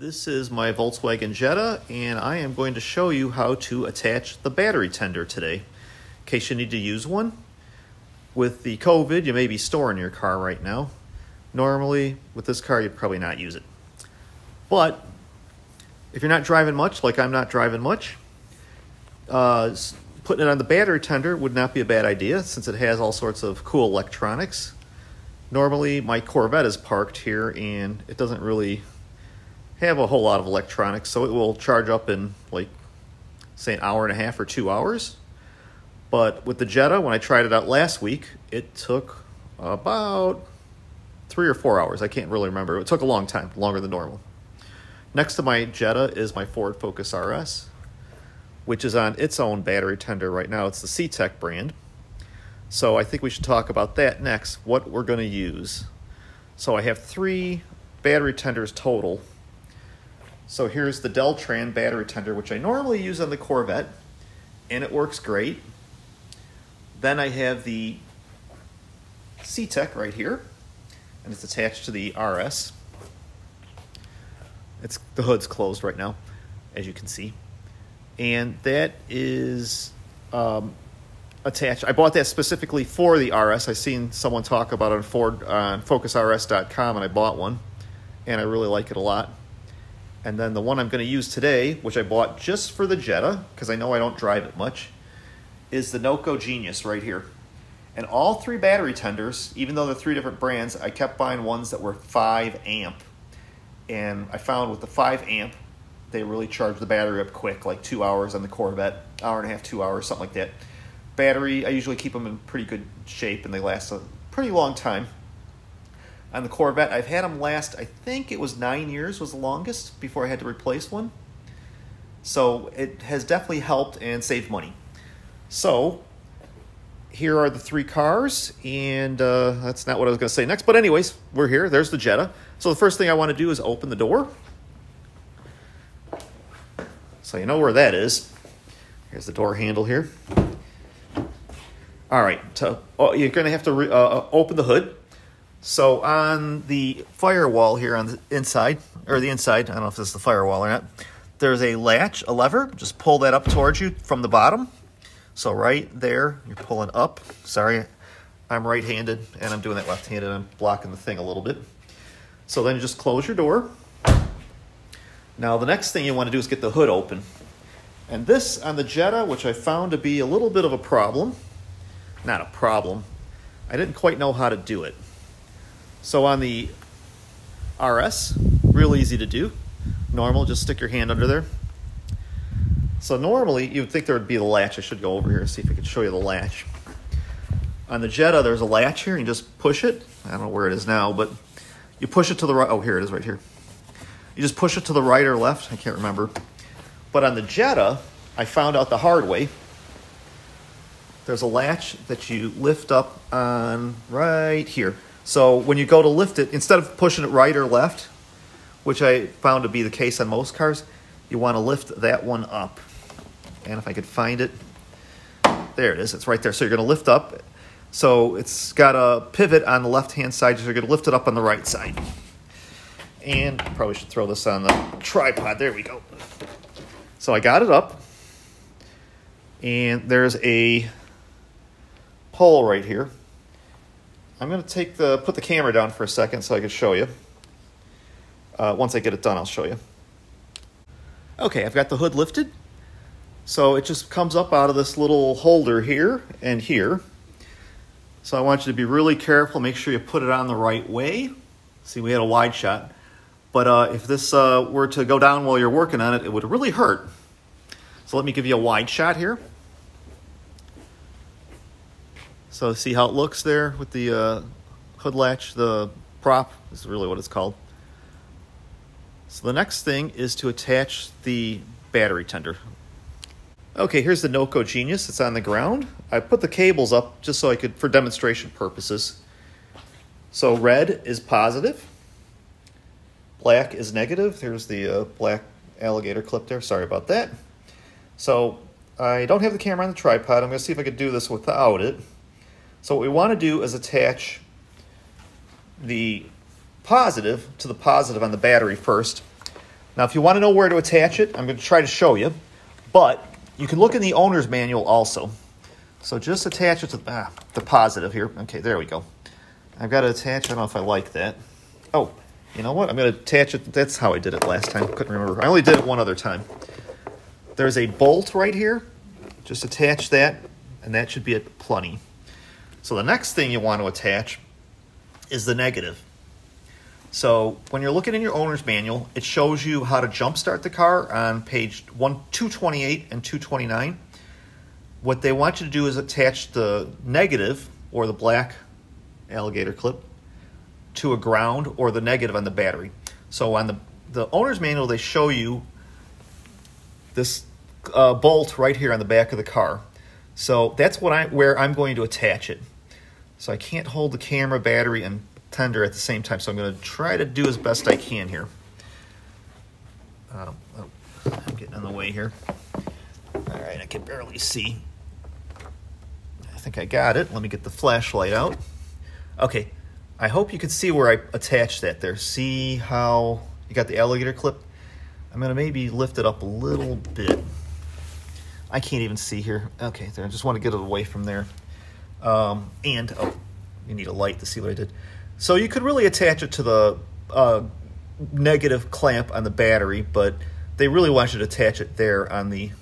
This is my Volkswagen Jetta, and I am going to show you how to attach the battery tender today, in case you need to use one. With the COVID, you may be storing your car right now. Normally, with this car, you'd probably not use it. But if you're not driving much, like I'm not driving much, putting it on the battery tender would not be a bad idea, since it has all sorts of cool electronics. Normally, my Corvette is parked here, and it doesn't really have a whole lot of electronics, so it will charge up in, like, say, an hour and a half or 2 hours. But with the Jetta, when I tried it out last week, it took about 3 or 4 hours. I can't really remember. It took a long time, longer than normal. Next to my Jetta is my Ford Focus RS, which is on its own battery tender right now. It's the C-Tech brand. So I think we should talk about that next, what we're going to use. So I have 3 battery tenders total. So here's the Deltran battery tender, which I normally use on the Corvette, and it works great. Then I have the C-Tech right here, and it's attached to the RS. The hood's closed right now, as you can see. And that is attached. I bought that specifically for the RS. I seen someone talk about it on FocusRS.com, and I bought one, and I really like it a lot. And then the one I'm going to use today, which I bought just for the Jetta, because I know I don't drive it much, is the NOCO GENIUS right here. And all 3 battery tenders, even though they're 3 different brands, I kept buying ones that were 5 amp. And I found with the 5 amp, they really charge the battery up quick, like 2 hours on the Corvette, hour and a half, 2 hours, something like that. Battery, I usually keep them in pretty good shape, and they last a pretty long time. On the Corvette, I've had them last, I think it was 9 years was the longest before I had to replace one. So it has definitely helped and saved money. So here are the 3 cars, and that's not what I was going to say next. But anyways, we're here. There's the Jetta. So the first thing I want to do is open the door. So you know where that is. Here's the door handle here. All right, so you're going to have to open the hood. So on the firewall here on the inside, I don't know if this is the firewall or not, there's a latch, a lever. Just pull that up towards you from the bottom. So right there, you're pulling up. Sorry, I'm right-handed, and I'm doing that left-handed. I'm blocking the thing a little bit. So then you just close your door. Now the next thing you want to do is get the hood open. And this on the Jetta, which I found to be a little bit of a problem. Not a problem. I didn't quite know how to do it. So on the RS, real easy to do. Normal, just stick your hand under there. So normally, you would think there would be the latch. I should go over here and see if I can show you the latch. On the Jetta, there's a latch here, and you just push it. I don't know where it is now, but you push it to the right. Oh, here it is right here. You just push it to the right or left. I can't remember. But on the Jetta, I found out the hard way. There's a latch that you lift up on right here. So when you go to lift it, instead of pushing it right or left, which I found to be the case on most cars, you want to lift that one up. And if I could find it, there it is. It's right there. So you're going to lift up. So it's got a pivot on the left-hand side, so you're going to lift it up on the right side. And probably should throw this on the tripod. There we go. So I got it up. And there's a pole right here. I'm going to put the camera down for a second so I can show you. Once I get it done, I'll show you. Okay, I've got the hood lifted. So it just comes up out of this little holder here and here. So I want you to be really careful. Make sure you put it on the right way. See, we had a wide shot. But if this were to go down while you're working on it, it would really hurt. So let me give you a wide shot here. So see how it looks there with the hood latch, the prop is really what it's called. So the next thing is to attach the battery tender. Okay, here's the NOCO GENIUS. It's on the ground. I put the cables up just so I could, for demonstration purposes. So red is positive. Black is negative. There's the black alligator clip there. Sorry about that. So I don't have the camera on the tripod. I'm going to see if I could do this without it. So what we want to do is attach the positive to the positive on the battery first. Now, if you want to know where to attach it, I'm going to try to show you. But you can look in the owner's manual also. So just attach it to the positive here. Okay, there we go. I've got to attach. I don't know if I like that. Oh, you know what? I'm going to attach it. That's how I did it last time. Couldn't remember. I only did it one other time. There's a bolt right here. Just attach that, and that should be it plenty. So the next thing you want to attach is the negative. So when you're looking in your owner's manual, it shows you how to jump start the car on page 228 and 229. What they want you to do is attach the negative, or the black alligator clip, to a ground, or the negative on the battery. So on the owner's manual, they show you this bolt right here on the back of the car. So that's where I'm going to attach it. So I can't hold the camera, battery, and tender at the same time, so I'm going to try to do as best I can here. I'm getting in the way here. All right, I can barely see. I think I got it. Let me get the flashlight out. Okay, I hope you can see where I attached that there. See how you got the alligator clip? I'm going to maybe lift it up a little bit. I can't even see here. Okay, there. I just want to get it away from there. Oh, you need a light to see what I did. So you could really attach it to the negative clamp on the battery, but they really want you to attach it there on the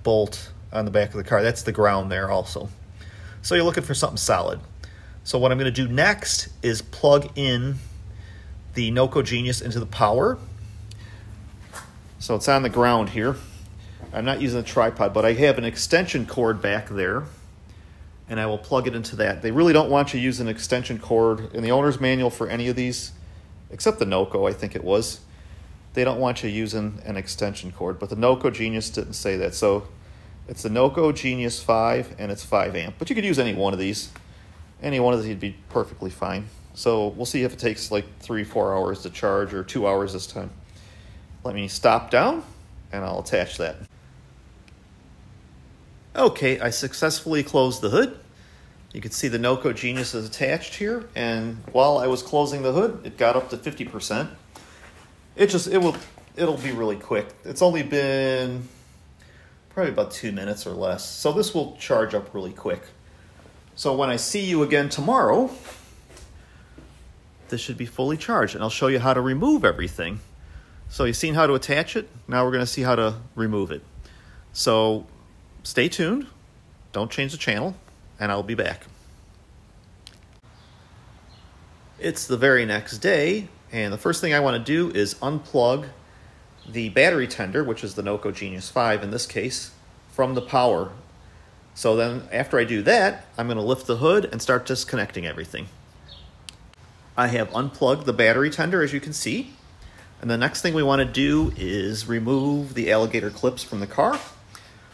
bolt on the back of the car. That's the ground there also. So you're looking for something solid. So what I'm going to do next is plug in the NOCO GENIUS into the power. So it's on the ground here. I'm not using a tripod, but I have an extension cord back there, and I will plug it into that. They really don't want you to use an extension cord in the owner's manual for any of these, except the NOCO, I think it was. They don't want you using an extension cord, but the NOCO GENIUS didn't say that. So it's the NOCO GENIUS 5, and it's 5 amp. But you could use any one of these. Any one of these would be perfectly fine. So we'll see if it takes like 3-4 hours to charge, or 2 hours this time. Let me stop down, and I'll attach that. Okay, I successfully closed the hood. You can see the NOCO GENIUS is attached here, and while I was closing the hood, it got up to 50%. It'll be really quick. It's only been probably about 2 minutes or less, so this will charge up really quick. So when I see you again tomorrow, this should be fully charged, and I'll show you how to remove everything. So you've seen how to attach it. Now we're going to see how to remove it. So stay tuned. Don't change the channel, and I'll be back. It's the very next day, and the first thing I want to do is unplug the battery tender, which is the NOCO GENIUS 5 in this case, from the power. So then after I do that, I'm going to lift the hood and start disconnecting everything. I have unplugged the battery tender, as you can see. And the next thing we want to do is remove the alligator clips from the car.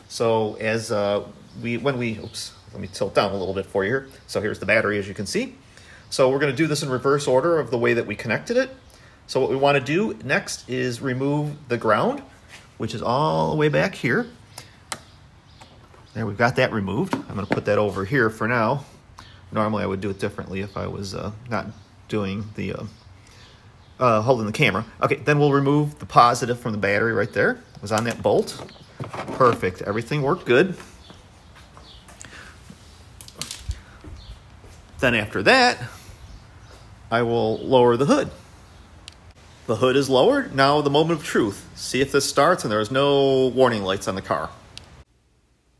So as let me tilt down a little bit for you here. So here's the battery, as you can see. So we're going to do this in reverse order of the way that we connected it. So what we want to do next is remove the ground, which is all the way back here. There, we've got that removed. I'm going to put that over here for now. Normally I would do it differently if I was not doing the holding the camera. Okay, then we'll remove the positive from the battery right there. It was on that bolt. Perfect. Everything worked good. Then after that, I will lower the hood. The hood is lowered. Now the moment of truth. See if this starts, and there is no warning lights on the car.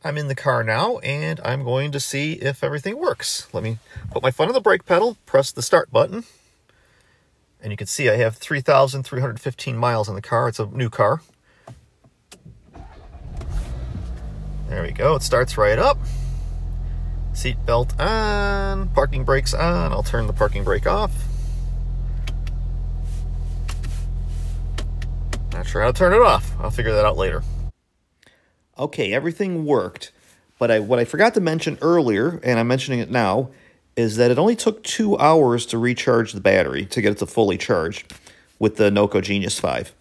I'm in the car now, and I'm going to see if everything works. Let me put my foot on the brake pedal, press the start button, and you can see I have 3,315 miles on the car. It's a new car. There we go. It starts right up. Seat belt on. Parking brakes on. I'll turn the parking brake off. Not sure how to turn it off. I'll figure that out later. Okay, everything worked. But what I forgot to mention earlier, and I'm mentioning it now, is that it only took 2 hours to recharge the battery to get it to fully charged with the NOCO GENIUS 5.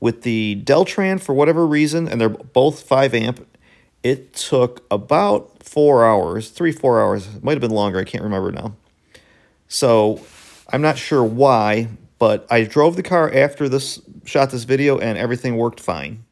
With the Deltran, for whatever reason, and they're both 5 amp, it took about 4 hours, 3-4 hours. It might have been longer, I can't remember now. So I'm not sure why, But I drove the car after shot this video, and everything worked fine.